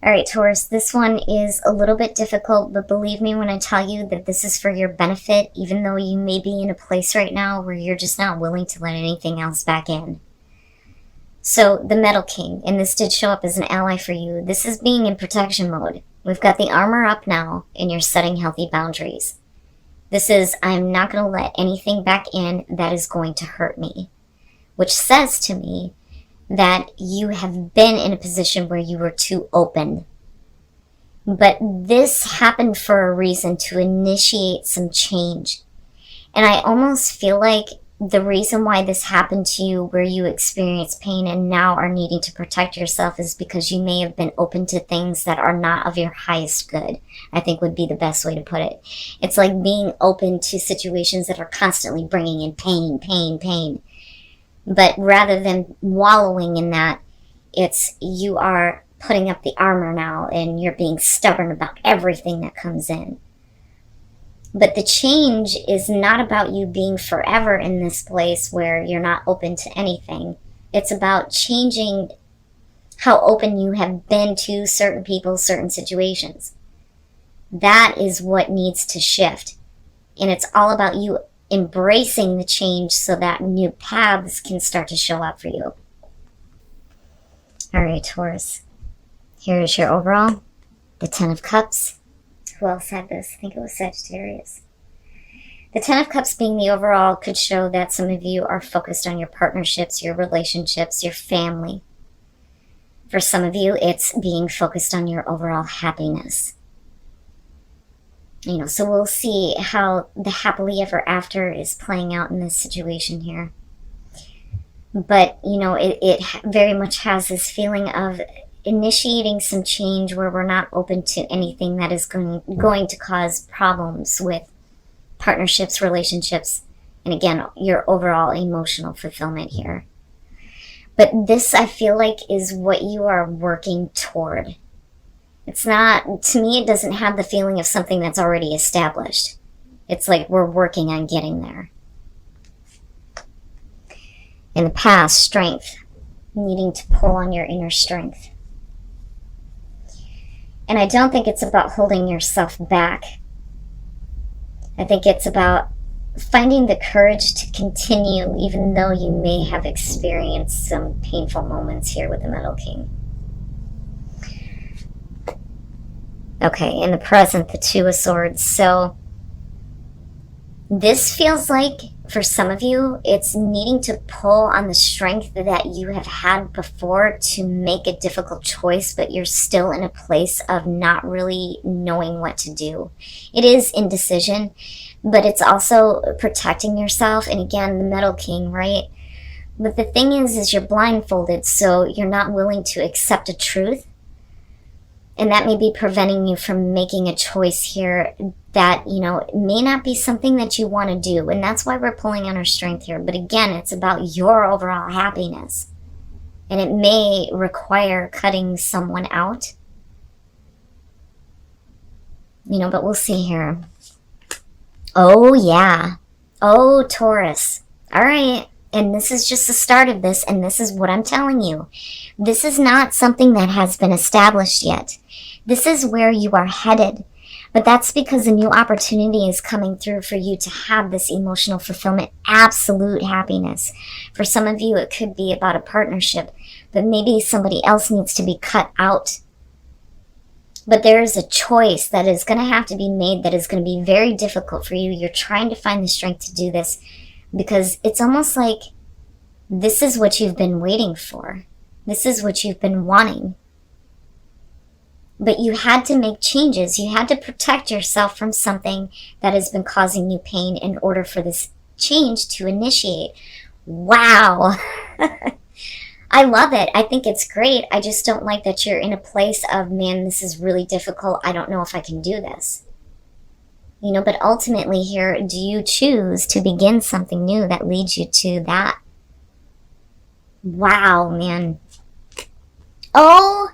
All right, Taurus, this one is a little bit difficult, but believe me when I tell you that this is for your benefit, even though you may be in a place right now where you're just not willing to let anything else back in. So, the Metal King, and this did show up as an ally for you. This is being in protection mode. We've got the armor up now, and you're setting healthy boundaries. This is, I'm not going to let anything back in that is going to hurt me. Which says to me that you have been in a position where you were too open. But this happened for a reason, to initiate some change. And I almost feel like the reason why this happened to you, where you experienced pain and now are needing to protect yourself, is because you may have been open to things that are not of your highest good, I think would be the best way to put it. It's like being open to situations that are constantly bringing in pain, pain, pain. But rather than wallowing in that, it's you are putting up the armor now and you're being stubborn about everything that comes in. But the change is not about you being forever in this place where you're not open to anything. It's about changing how open you have been to certain people, certain situations. That is what needs to shift. And it's all about you embracing the change so that new paths can start to show up for you. All right, Taurus. Here is your overall. The Ten of Cups. Who else had this? I think it was Sagittarius. The Ten of Cups being the overall could show that some of you are focused on your partnerships, your relationships, your family. For some of you, it's being focused on your overall happiness. So we'll see how the happily ever after is playing out in this situation here. But, it very much has this feeling of initiating some change where we're not open to anything that is going to cause problems with partnerships, relationships, and again, your overall emotional fulfillment here. But this, I feel like, is what you are working toward. It's not, to me, it doesn't have the feeling of something that's already established. It's like we're working on getting there. In the past, strength, needing to pull on your inner strength. And I don't think it's about holding yourself back. I think it's about finding the courage to continue even though you may have experienced some painful moments here with the Metal King. Okay, in the present, the Two of Swords. So this feels like, for some of you, it's needing to pull on the strength that you have had before to make a difficult choice, but you're still in a place of not really knowing what to do. It is indecision, but it's also protecting yourself. And again, the Metal King, right? But the thing is you're blindfolded, so you're not willing to accept a truth. And that may be preventing you from making a choice here that, may not be something that you want to do. And that's why we're pulling on our strength here. But again, it's about your overall happiness. And it may require cutting someone out. But we'll see here. Oh, yeah. Oh, Taurus. All right. And this is just the start of this. And this is what I'm telling you. This is not something that has been established yet. This is where you are headed. But that's because a new opportunity is coming through for you to have this emotional fulfillment, absolute happiness. For some of you, it could be about a partnership, but maybe somebody else needs to be cut out. But there is a choice that is going to have to be made that is going to be very difficult for you. You're trying to find the strength to do this because it's almost like this is what you've been waiting for. This is what you've been wanting. But you had to make changes. You had to protect yourself from something that has been causing you pain in order for this change to initiate. Wow. I love it. I think it's great. I just don't like that you're in a place of, man, this is really difficult. I don't know if I can do this. But ultimately here, do you choose to begin something new that leads you to that? Wow, man. Oh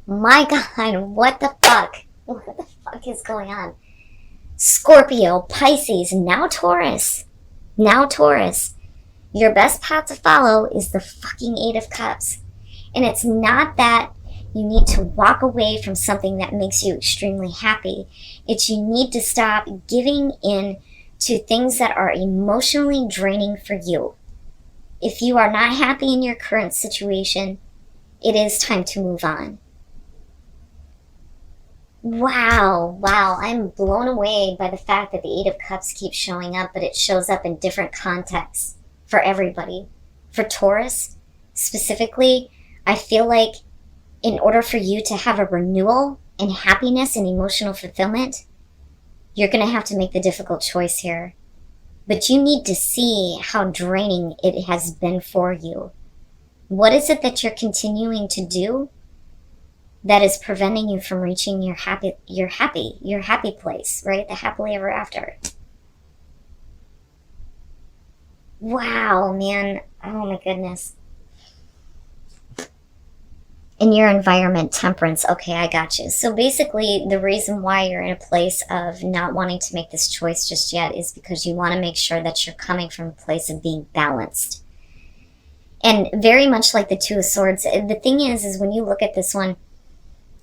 my God, what the fuck? What the fuck is going on? Scorpio, Pisces, now Taurus. Now Taurus. Your best path to follow is the fucking Eight of Cups. And it's not that You need to walk away from something that makes you extremely happy. You need to stop giving in to things that are emotionally draining for you. If you are not happy in your current situation, it is time to move on. Wow, I'm blown away by the fact that the Eight of Cups keeps showing up, but it shows up in different contexts for everybody. For Taurus, specifically, I feel like in order for you to have a renewal and happiness and emotional fulfillment, you're going to have to make the difficult choice here. But you need to see how draining it has been for you. What is it that you're continuing to do that is preventing you from reaching your happy place, right? The happily ever after. Wow, man. Oh my goodness. In your environment, temperance. Okay, I got you. So basically, the reason why you're in a place of not wanting to make this choice just yet is because you want to make sure that you're coming from a place of being balanced. And very much like the Two of Swords, the thing is when you look at this one,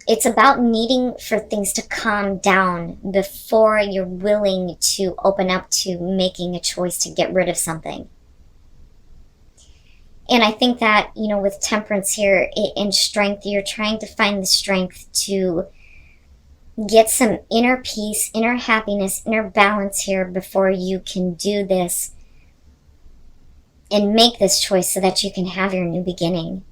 it's about needing for things to calm down before you're willing to open up to making a choice to get rid of something. And I think that, with temperance here in strength, you're trying to find the strength to get some inner peace, inner happiness, inner balance here before you can do this and make this choice so that you can have your new beginning.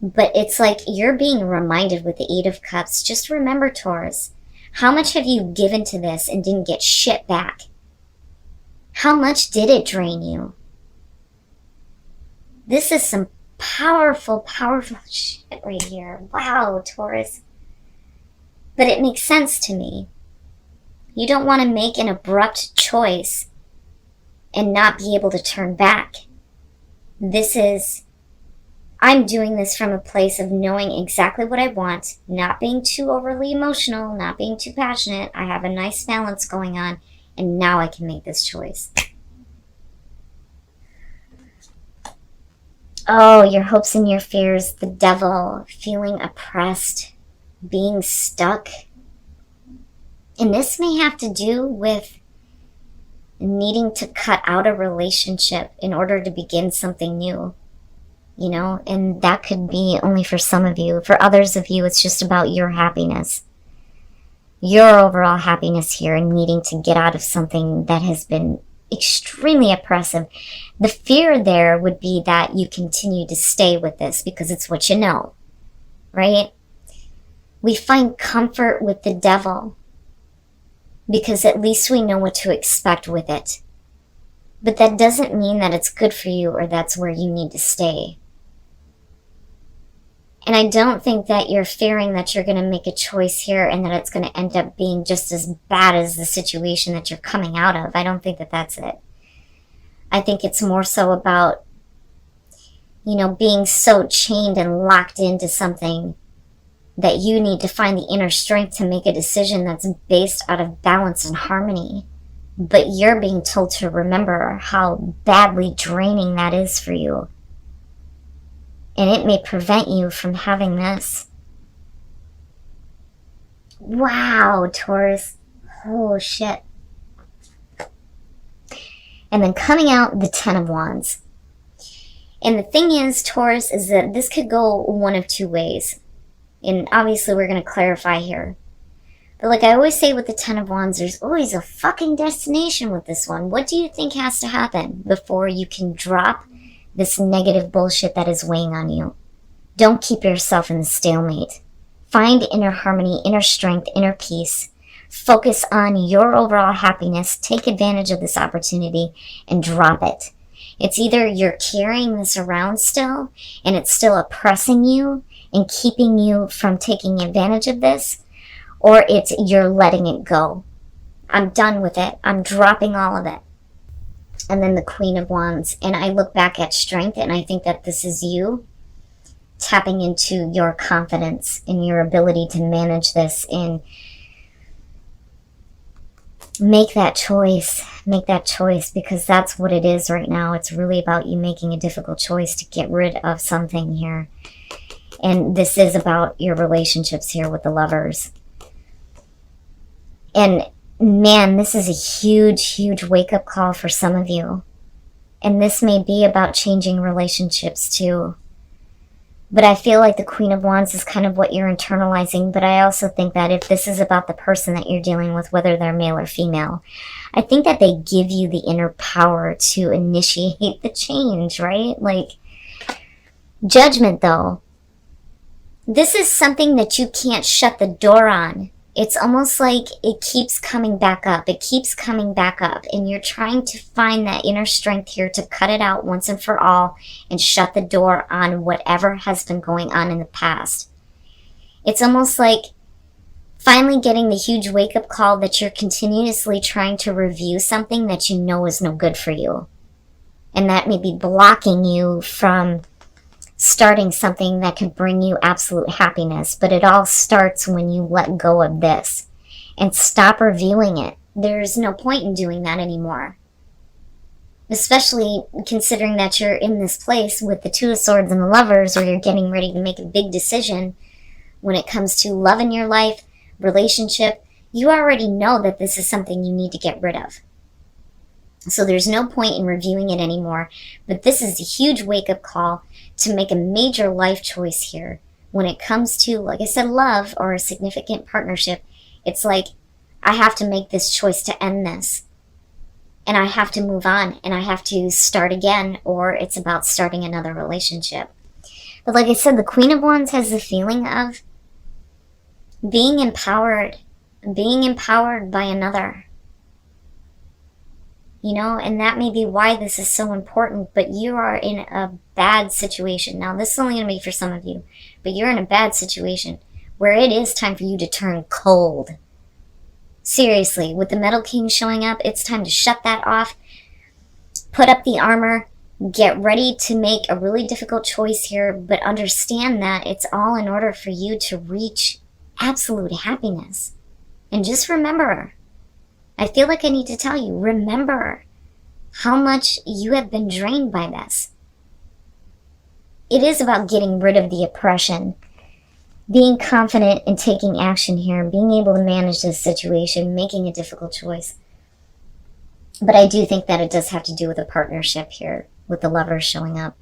But it's like you're being reminded with the Eight of Cups. Just remember, Taurus, how much have you given to this and didn't get shit back? How much did it drain you? This is some powerful, powerful shit right here. Wow, Taurus. But it makes sense to me. You don't want to make an abrupt choice and not be able to turn back. I'm doing this from a place of knowing exactly what I want, not being too overly emotional, not being too passionate. I have a nice balance going on, and now I can make this choice. Oh, your hopes and your fears, the devil, feeling oppressed, being stuck. And this may have to do with needing to cut out a relationship in order to begin something new. And that could be only for some of you. For others of you, it's just about your happiness. Your overall happiness here and needing to get out of something that has been extremely oppressive. The fear there would be that you continue to stay with this because it's what you know, right? We find comfort with the devil because at least we know what to expect with it. But that doesn't mean that it's good for you or that's where you need to stay. And I don't think that you're fearing that you're going to make a choice here and that it's going to end up being just as bad as the situation that you're coming out of. I don't think that that's it. I think it's more so about, being so chained and locked into something that you need to find the inner strength to make a decision that's based out of balance and harmony. But you're being told to remember how badly draining that is for you. And it may prevent you from having this. Wow, Taurus. Oh, shit. And then coming out, the Ten of Wands. And the thing is, Taurus, is that this could go one of two ways. And obviously we're going to clarify here. But like I always say with the Ten of Wands, there's always a fucking destination with this one. What do you think has to happen before you can drop this negative bullshit that is weighing on you? Don't keep yourself in the stalemate. Find inner harmony, inner strength, inner peace. Focus on your overall happiness. Take advantage of this opportunity and drop it. It's either you're carrying this around still and it's still oppressing you and keeping you from taking advantage of this, or it's you're letting it go. I'm done with it. I'm dropping all of it. And then the Queen of Wands. And I look back at strength and I think that this is you tapping into your confidence and your ability to manage this and make that choice. Make that choice because that's what it is right now. It's really about you making a difficult choice to get rid of something here. And this is about your relationships here with the Lovers. And man, this is a huge, huge wake-up call for some of you. And this may be about changing relationships too. But I feel like the Queen of Wands is kind of what you're internalizing. But I also think that if this is about the person that you're dealing with, whether they're male or female, I think that they give you the inner power to initiate the change, right? Like, Judgment, though. This is something that you can't shut the door on. It's almost like it keeps coming back up. It keeps coming back up. And you're trying to find that inner strength here to cut it out once and for all and shut the door on whatever has been going on in the past. It's almost like finally getting the huge wake-up call that you're continuously trying to review something that you know is no good for you. And that may be blocking you from starting something that can bring you absolute happiness. But it all starts when you let go of this and stop reviewing it. There's no point in doing that anymore. Especially considering that you're in this place with the Two of Swords and the Lovers, where you're getting ready to make a big decision when it comes to love in your life, relationship. You already know that this is something you need to get rid of. So there's no point in reviewing it anymore. But this is a huge wake-up call to make a major life choice here. When it comes to, like I said, love or a significant partnership, it's like, I have to make this choice to end this. And I have to move on, and I have to start again, or it's about starting another relationship. But like I said, the Queen of Wands has the feeling of being empowered by another. You know, and that may be why this is so important, but you are in a bad situation. Now, this is only going to be for some of you, but you're in a bad situation where it is time for you to turn cold. Seriously, with the Metal King showing up, it's time to shut that off, put up the armor, get ready to make a really difficult choice here, but understand that it's all in order for you to reach absolute happiness. And just remember, I feel like I need to tell you, remember how much you have been drained by this. It is about getting rid of the oppression, being confident in taking action here, being able to manage this situation, making a difficult choice. But I do think that it does have to do with a partnership here, with the Lovers showing up.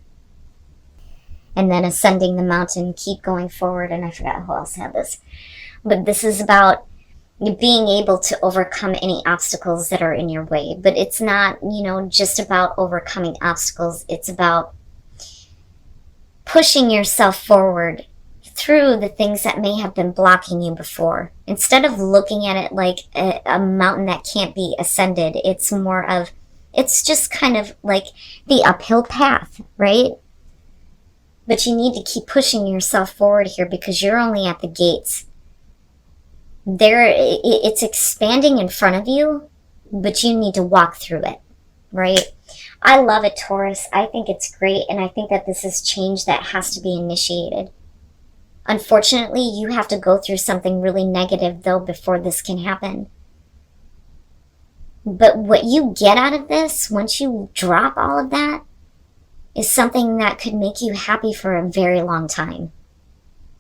And then ascending the mountain, keep going forward, and I forgot who else had this. But this is about being able to overcome any obstacles that are in your way. But it's not, just about overcoming obstacles. It's about pushing yourself forward through the things that may have been blocking you before. Instead of looking at it like a mountain that can't be ascended, it's more of, it's just kind of like the uphill path, right? But you need to keep pushing yourself forward here because you're only at the gates. It's expanding in front of you, but you need to walk through it, right? I love it, Taurus. I think it's great, and I think that this is change that has to be initiated. Unfortunately, you have to go through something really negative, though, before this can happen. But what you get out of this, once you drop all of that, is something that could make you happy for a very long time.